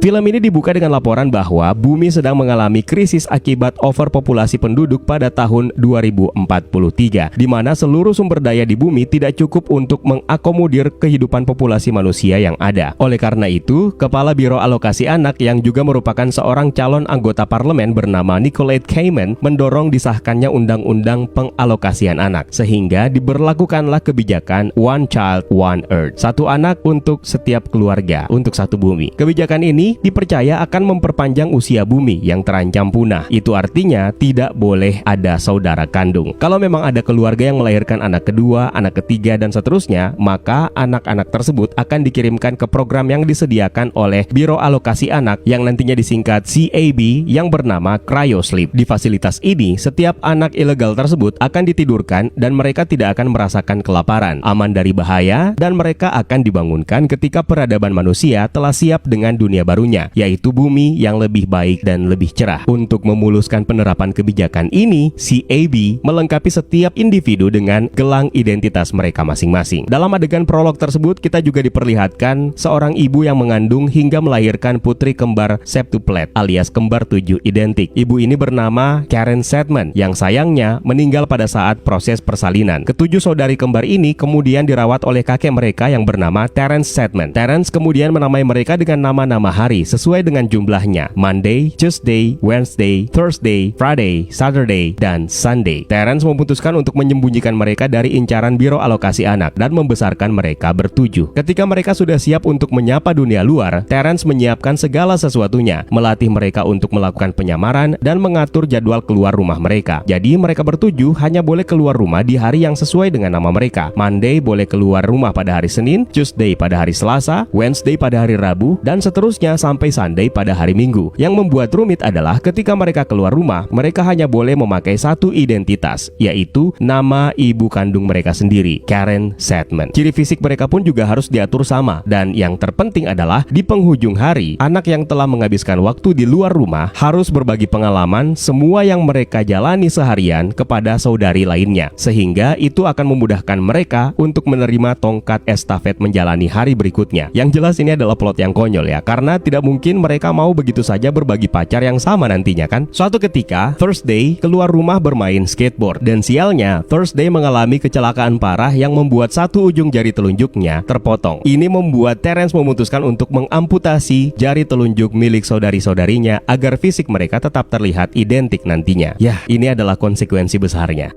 Film ini dibuka dengan laporan bahwa bumi sedang mengalami krisis akibat overpopulasi penduduk pada tahun 2043, di mana seluruh sumber daya di bumi tidak cukup untuk mengakomodir kehidupan populasi manusia yang ada. Oleh karena itu, Kepala Biro Alokasi Anak yang juga merupakan seorang calon anggota parlemen bernama Nicolette Kamen mendorong disahkannya Undang-Undang Pengalokasian Anak, sehingga diberlakukanlah kebijakan One Child, One Earth, satu anak untuk setiap keluarga, untuk satu bumi. Kebijakan ini dipercaya akan memperpanjang usia bumi yang terancam punah. Itu artinya tidak boleh ada saudara kandung. Kalau memang ada keluarga yang melahirkan anak kedua, anak ketiga, dan seterusnya, maka anak-anak tersebut akan dikirimkan ke program yang disediakan oleh Biro Alokasi Anak yang nantinya disingkat CAB yang bernama Cryosleep. Di fasilitas ini, setiap anak ilegal tersebut akan ditidurkan dan mereka tidak akan merasakan kelaparan, aman dari bahaya, dan mereka akan dibangunkan ketika peradaban manusia telah siap dengan dunia barunya, yaitu bumi yang lebih baik dan lebih cerah. Untuk memuluskan penerapan kebijakan ini, CAB melengkapi setiap individu dengan gelang identitas mereka masing-masing. Dalam adegan prolog tersebut, kita juga diperlihatkan seorang ibu yang mengandung hingga melahirkan putri kembar septuplet alias kembar 7 identik. Ibu ini bernama Karen Sedman yang sayangnya meninggal pada saat proses persalinan. Ketujuh saudari kembar ini kemudian dirawat oleh kakek mereka yang bernama Terence Sedman. Terence kemudian menamai mereka dengan nama-nama hari sesuai dengan jumlahnya: Monday, Tuesday, Wednesday, Thursday, Friday, Saturday, dan Sunday. Terence memutuskan untuk menyembunyikan mereka dari incaran Biro Alokasi Anak dan membesarkan mereka bertujuh. Ketika mereka sudah siap untuk menyapa dunia luar, Terence menyiapkan segala sesuatunya, melatih mereka untuk melakukan penyamaran dan mengatur jadwal keluar rumah mereka. Jadi mereka bertujuh hanya boleh keluar rumah di hari yang sesuai dengan nama mereka. Monday boleh keluar rumah pada hari Senin, Tuesday pada hari Selasa, Wednesday pada hari Rabu, dan seterusnya sampai Sunday pada hari Minggu. Yang membuat rumit adalah ketika mereka keluar rumah, mereka hanya boleh memakai satu identitas, yaitu nama ibu kandung mereka sendiri, Karen Sedman. Ciri fisik mereka pun juga harus diatur sama, dan yang terpenting adalah di penghujung hari, anak yang telah menghabiskan waktu di luar rumah harus berbagi pengalaman semua yang mereka jalani seharian kepada saudari lainnya, sehingga itu akan memudahkan mereka untuk menerima tongkat estafet menjalani hari berikutnya. Yang jelas ini adalah plot yang konyol ya, karena tidak mungkin mereka mau begitu saja berbagi pacar yang sama nantinya kan. Suatu ketika, Thursday keluar rumah bermain skateboard, dan sialnya Thursday mengalami kecelakaan parah yang membuat satu ujung jari telunjuknya terpotong. Ini membuat Terence memutuskan untuk mengamputasi jari telunjuk milik saudari-saudarinya agar fisik mereka tetap terlihat identik nantinya. Yah, ini adalah konsekuensi besarnya.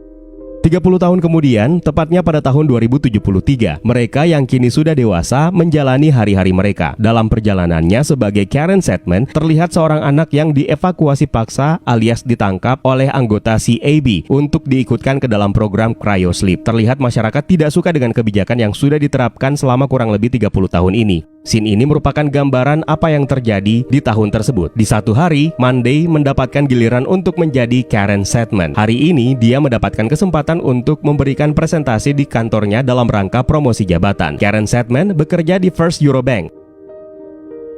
30 tahun kemudian, tepatnya pada tahun 2073, mereka yang kini sudah dewasa menjalani hari-hari mereka. Dalam perjalanannya sebagai Karen Sedman, terlihat seorang anak yang dievakuasi paksa alias ditangkap oleh anggota CAB untuk diikutkan ke dalam program Cryosleep. Terlihat masyarakat tidak suka dengan kebijakan yang sudah diterapkan selama kurang lebih 30 tahun ini. Scene ini merupakan gambaran apa yang terjadi di tahun tersebut. Di satu hari, Monday mendapatkan giliran untuk menjadi Karen Sedman. Hari ini, dia mendapatkan kesempatan untuk memberikan presentasi di kantornya dalam rangka promosi jabatan. Karen Sedman bekerja di First Eurobank.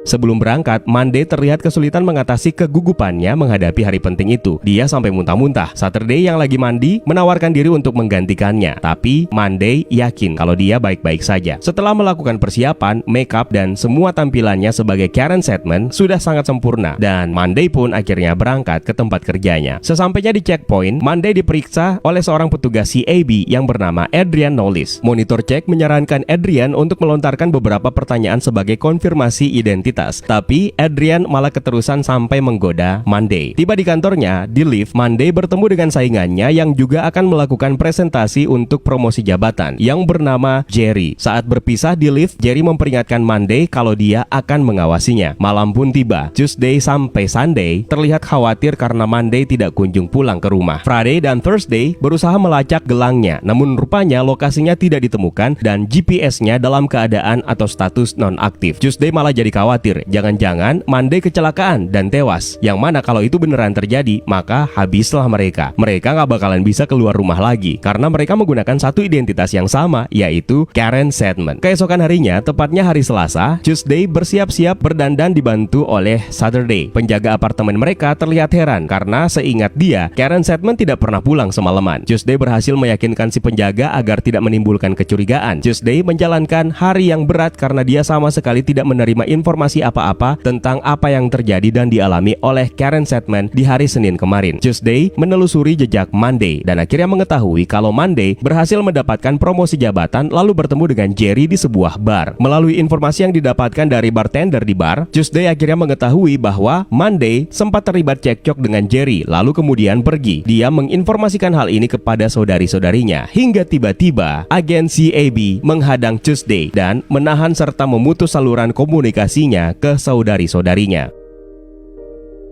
Sebelum berangkat, Monday terlihat kesulitan mengatasi kegugupannya menghadapi hari penting itu. Dia sampai muntah-muntah. Saturday yang lagi mandi menawarkan diri untuk menggantikannya. Tapi Monday yakin kalau dia baik-baik saja. Setelah melakukan persiapan, makeup, dan semua tampilannya sebagai Karen Sedman sudah sangat sempurna. Dan Monday pun akhirnya berangkat ke tempat kerjanya. Sesampainya di checkpoint, Monday diperiksa oleh seorang petugas CAB yang bernama Adrian Knowles. Monitor cek menyarankan Adrian untuk melontarkan beberapa pertanyaan sebagai konfirmasi identitas. Tapi Adrian malah keterusan sampai menggoda Monday. Tiba di kantornya, di lift, Monday bertemu dengan saingannya yang juga akan melakukan presentasi untuk promosi jabatan yang bernama Jerry. Saat berpisah di lift, Jerry memperingatkan Monday kalau dia akan mengawasinya. Malam pun tiba. Tuesday sampai Sunday terlihat khawatir karena Monday tidak kunjung pulang ke rumah. Friday dan Thursday berusaha melacak gelangnya, namun rupanya lokasinya tidak ditemukan dan GPS-nya dalam keadaan atau status non-aktif. Tuesday malah jadi khawatir jangan-jangan Monday kecelakaan dan tewas. Yang mana kalau itu beneran terjadi, maka habislah mereka. Mereka nggak bakalan bisa keluar rumah lagi karena mereka menggunakan satu identitas yang sama, yaitu Karen Sedman. Keesokan harinya, tepatnya hari Selasa, Tuesday bersiap-siap berdandan dibantu oleh Saturday. Penjaga apartemen mereka terlihat heran karena seingat dia, Karen Sedman tidak pernah pulang semalaman. Tuesday berhasil meyakinkan si penjaga agar tidak menimbulkan kecurigaan. Tuesday menjalankan hari yang berat karena dia sama sekali tidak menerima informasi informasi apa-apa tentang apa yang terjadi dan dialami oleh Karen Sedman di hari Senin kemarin. Tuesday menelusuri jejak Monday dan akhirnya mengetahui kalau Monday berhasil mendapatkan promosi jabatan lalu bertemu dengan Jerry di sebuah bar. Melalui informasi yang didapatkan dari bartender di bar, Tuesday akhirnya mengetahui bahwa Monday sempat terlibat cekcok dengan Jerry lalu kemudian pergi. Dia menginformasikan hal ini kepada saudari-saudarinya hingga tiba-tiba agen CAB menghadang Tuesday dan menahan serta memutus saluran komunikasinya ke saudari-saudarinya.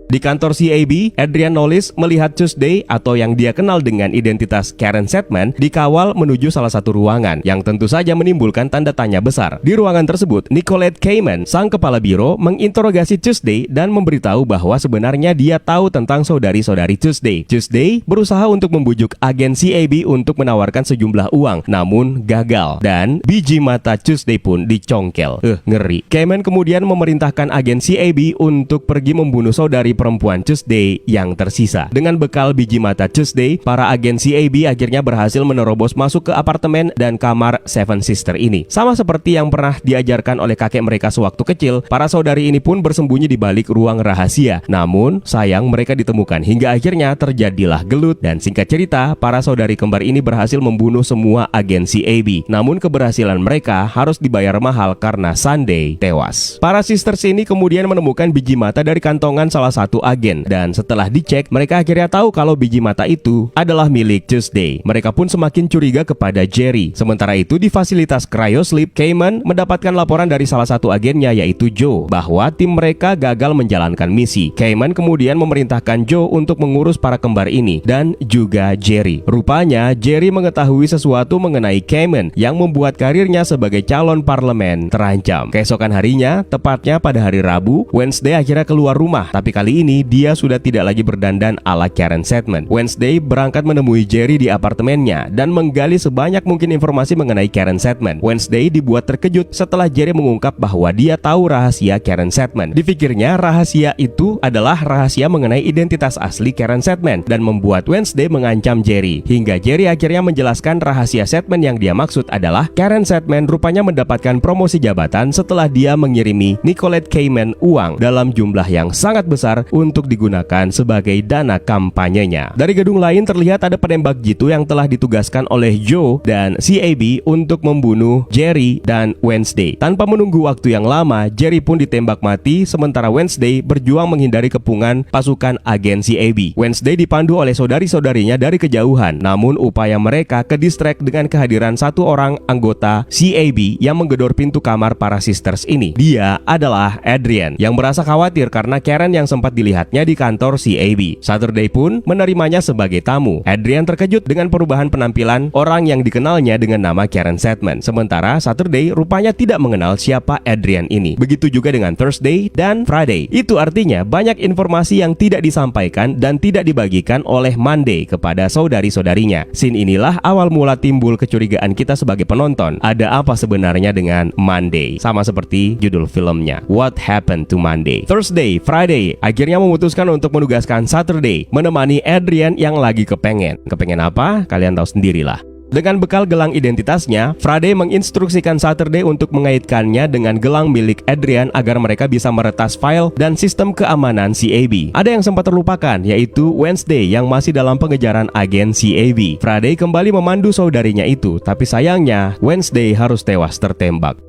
Di kantor CAB, Adrian Knowles melihat Tuesday atau yang dia kenal dengan identitas Karen Sedman dikawal menuju salah satu ruangan yang tentu saja menimbulkan tanda tanya besar. Di ruangan tersebut, Nicolette Kamen, sang kepala biro, menginterogasi Tuesday dan memberitahu bahwa sebenarnya dia tahu tentang saudari-saudari Tuesday. Tuesday berusaha untuk membujuk agen CAB untuk menawarkan sejumlah uang, namun gagal. Dan biji mata Tuesday pun dicongkel. Ngeri. Kamen kemudian memerintahkan agen CAB untuk pergi membunuh saudari perempuan Tuesday yang tersisa. Dengan bekal biji mata Tuesday, para agen CAB akhirnya berhasil menerobos masuk ke apartemen dan kamar Seven Sister ini. Sama seperti yang pernah diajarkan oleh kakek mereka sewaktu kecil, para saudari ini pun bersembunyi di balik ruang rahasia. Namun, sayang mereka ditemukan hingga akhirnya terjadilah gelut dan singkat cerita, para saudari kembar ini berhasil membunuh semua agen CAB. Namun keberhasilan mereka harus dibayar mahal karena Sunday tewas. Para sisters ini kemudian menemukan biji mata dari kantongan salah satu agen dan setelah dicek mereka akhirnya tahu kalau biji mata itu adalah milik Tuesday. Mereka pun semakin curiga kepada Jerry. Sementara itu di fasilitas cryosleep, Kamen mendapatkan laporan dari salah satu agennya yaitu Joe bahwa tim mereka gagal menjalankan misi. Kamen kemudian memerintahkan Joe untuk mengurus para kembar ini dan juga Jerry. Rupanya Jerry mengetahui sesuatu mengenai Kamen yang membuat karirnya sebagai calon parlemen terancam. Keesokan harinya, tepatnya pada hari Rabu, Wednesday akhirnya keluar rumah, tapi kali ini dia sudah tidak lagi berdandan ala Karen Sedman. Wednesday berangkat menemui Jerry di apartemennya dan menggali sebanyak mungkin informasi mengenai Karen Sedman. Wednesday dibuat terkejut setelah Jerry mengungkap bahwa dia tahu rahasia Karen Sedman. Dipikirnya rahasia itu adalah rahasia mengenai identitas asli Karen Sedman dan membuat Wednesday mengancam Jerry. Hingga Jerry akhirnya menjelaskan rahasia Sedman yang dia maksud adalah Karen Sedman rupanya mendapatkan promosi jabatan setelah dia mengirimi Nicolette Kamen uang dalam jumlah yang sangat besar untuk digunakan sebagai dana kampanyenya. Dari gedung lain terlihat ada penembak jitu yang telah ditugaskan oleh Joe dan CAB untuk membunuh Jerry dan Wednesday. Tanpa menunggu waktu yang lama, Jerry pun ditembak mati sementara Wednesday berjuang menghindari kepungan pasukan agen CAB. Wednesday dipandu oleh saudari-saudarinya dari kejauhan, namun upaya mereka kedistract dengan kehadiran satu orang anggota CAB yang menggedor pintu kamar para sisters ini. Dia adalah Adrian yang merasa khawatir karena Karen yang sempat dilihatnya di kantor CAB. Saturday pun menerimanya sebagai tamu. Adrian terkejut dengan perubahan penampilan orang yang dikenalnya dengan nama Karen Sedman. Sementara Saturday rupanya tidak mengenal siapa Adrian ini. Begitu juga dengan Thursday dan Friday. Itu artinya banyak informasi yang tidak disampaikan dan tidak dibagikan oleh Monday kepada saudari-saudarinya. Scene inilah awal mula timbul kecurigaan kita sebagai penonton. Ada apa sebenarnya dengan Monday? Sama seperti judul filmnya, What Happened to Monday? Thursday, Friday akhirnya memutuskan untuk menugaskan Saturday menemani Adrian yang lagi kepengen. Kepengen apa? Kalian tahu sendirilah. Dengan bekal gelang identitasnya, Friday menginstruksikan Saturday untuk mengaitkannya dengan gelang milik Adrian agar mereka bisa meretas file dan sistem keamanan CAB. Ada yang sempat terlupakan, yaitu Wednesday yang masih dalam pengejaran agen CAB. Friday kembali memandu saudarinya itu, tapi sayangnya Wednesday harus tewas tertembak.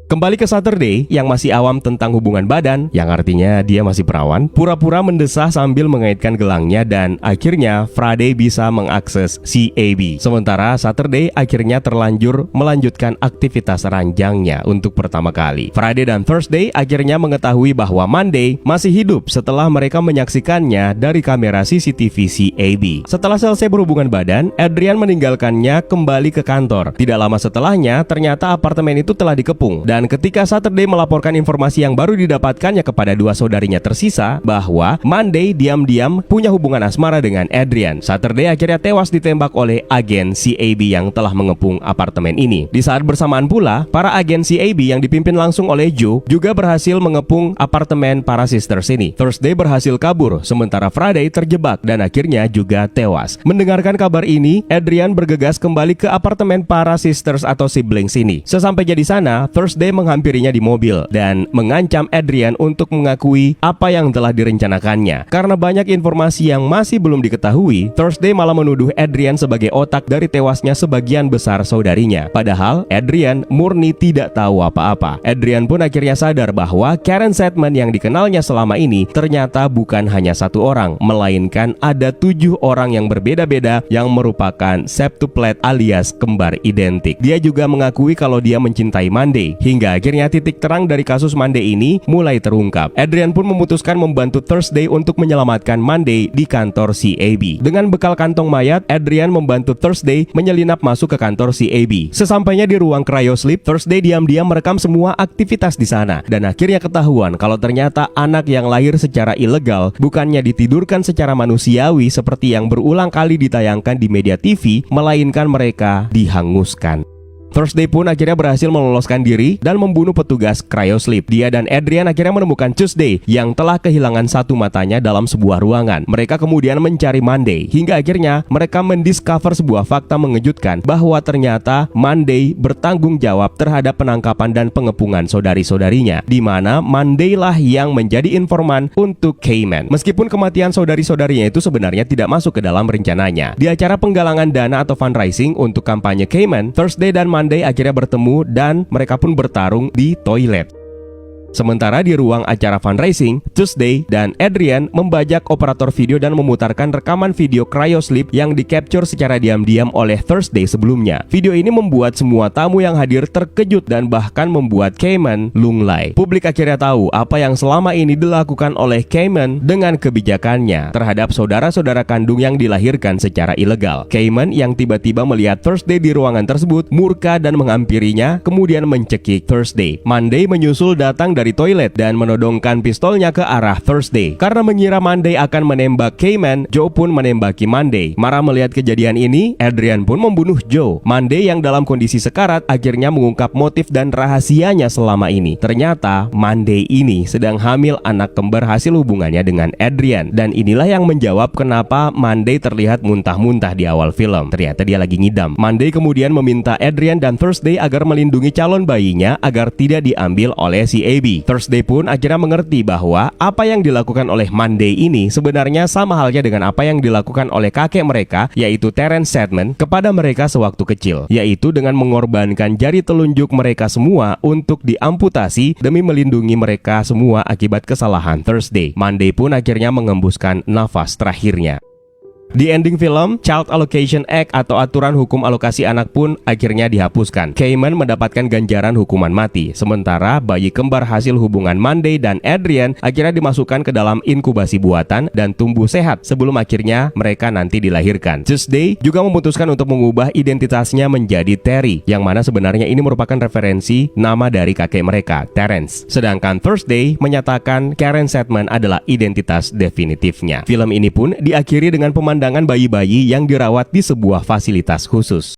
Kembali ke Saturday yang masih awam tentang hubungan badan, yang artinya dia masih perawan, pura-pura mendesah sambil mengaitkan gelangnya dan akhirnya Friday bisa mengakses CAB. Sementara Saturday akhirnya terlanjur melanjutkan aktivitas ranjangnya untuk pertama kali. Friday dan Thursday akhirnya mengetahui bahwa Monday masih hidup setelah mereka menyaksikannya dari kamera CCTV CAB. Setelah selesai berhubungan badan, Adrian meninggalkannya kembali ke kantor. Tidak lama setelahnya, ternyata apartemen itu telah dikepung. Dan ketika Saturday melaporkan informasi yang baru didapatkannya kepada dua saudarinya tersisa bahwa Monday diam-diam punya hubungan asmara dengan Adrian, Saturday akhirnya tewas ditembak oleh agen CAB yang telah mengepung apartemen ini. Di saat bersamaan pula, para agen CAB yang dipimpin langsung oleh Joe juga berhasil mengepung apartemen para sisters ini. Thursday berhasil kabur, sementara Friday terjebak dan akhirnya juga tewas. Mendengarkan kabar ini, Adrian bergegas kembali ke apartemen para sisters atau siblings ini. Sesampainya di sana, Thursday Thursday menghampirinya di mobil dan mengancam Adrian untuk mengakui apa yang telah direncanakannya. Karena banyak informasi yang masih belum diketahui, Thursday malah menuduh Adrian sebagai otak dari tewasnya sebagian besar saudarinya. Padahal Adrian murni tidak tahu apa-apa. Adrian pun akhirnya sadar bahwa Karen Sedman yang dikenalnya selama ini ternyata bukan hanya satu orang, melainkan ada 7 orang yang berbeda-beda yang merupakan septuplet alias kembar identik. Dia juga mengakui kalau dia mencintai Monday, hingga akhirnya titik terang dari kasus Monday ini mulai terungkap. Adrian pun memutuskan membantu Thursday untuk menyelamatkan Monday di kantor CAB. Dengan bekal kantong mayat, Adrian membantu Thursday menyelinap masuk ke kantor CAB. Sesampainya di ruang cryosleep, Thursday diam-diam merekam semua aktivitas di sana, dan akhirnya ketahuan kalau ternyata anak yang lahir secara ilegal bukannya ditidurkan secara manusiawi seperti yang berulang kali ditayangkan di media TV, melainkan mereka dihanguskan. Thursday pun akhirnya berhasil meloloskan diri dan membunuh petugas cryosleep. Dia dan Adrian akhirnya menemukan Tuesday yang telah kehilangan satu matanya dalam sebuah ruangan. Mereka kemudian mencari Monday, hingga akhirnya mereka mendiscover sebuah fakta mengejutkan bahwa ternyata Monday bertanggung jawab terhadap penangkapan dan pengepungan saudari-saudarinya, di mana Monday lah yang menjadi informan untuk Cayman. Meskipun kematian saudari-saudarinya itu sebenarnya tidak masuk ke dalam rencananya. Di acara penggalangan dana atau fundraising untuk kampanye Cayman, Thursday dan Monday akhirnya bertemu dan mereka pun bertarung di toilet. Sementara di ruang acara fundraising, Tuesday dan Adrian membajak operator video dan memutarkan rekaman video cryosleep yang di-capture secara diam-diam oleh Thursday sebelumnya. Video ini membuat semua tamu yang hadir terkejut dan bahkan membuat Cayman lunglai. Publik akhirnya tahu apa yang selama ini dilakukan oleh Cayman dengan kebijakannya terhadap saudara-saudara kandung yang dilahirkan secara ilegal. Cayman yang tiba-tiba melihat Thursday di ruangan tersebut murka dan menghampirinya, kemudian mencekik Thursday. Monday menyusul datang dari toilet dan menodongkan pistolnya ke arah Thursday. Karena mengira Monday akan menembak Cayman, Joe pun menembaki Monday. Marah melihat kejadian ini, Adrian pun membunuh Joe. Monday yang dalam kondisi sekarat akhirnya mengungkap motif dan rahasianya selama ini. Ternyata Monday ini sedang hamil anak kembar hasil hubungannya dengan Adrian. Dan inilah yang menjawab kenapa Monday terlihat muntah-muntah di awal film. Ternyata dia lagi ngidam. Monday kemudian meminta Adrian dan Thursday agar melindungi calon bayinya agar tidak diambil oleh CAB. Thursday pun akhirnya mengerti bahwa apa yang dilakukan oleh Monday ini sebenarnya sama halnya dengan apa yang dilakukan oleh kakek mereka, yaitu Terence Sedman, kepada mereka sewaktu kecil, yaitu dengan mengorbankan jari telunjuk mereka semua untuk diamputasi demi melindungi mereka semua akibat kesalahan Thursday. Monday pun akhirnya mengembuskan nafas terakhirnya. Di ending film, Child Allocation Act atau aturan hukum alokasi anak pun akhirnya dihapuskan. Cayman mendapatkan ganjaran hukuman mati, sementara bayi kembar hasil hubungan Monday dan Adrian akhirnya dimasukkan ke dalam inkubasi buatan dan tumbuh sehat sebelum akhirnya mereka nanti dilahirkan. Tuesday juga memutuskan untuk mengubah identitasnya menjadi Terry, yang mana sebenarnya ini merupakan referensi nama dari kakek mereka, Terence. Sedangkan Thursday menyatakan Karen Sedman adalah identitas definitifnya. Film ini pun diakhiri dengan pemandangan bayi-bayi yang dirawat di sebuah fasilitas khusus.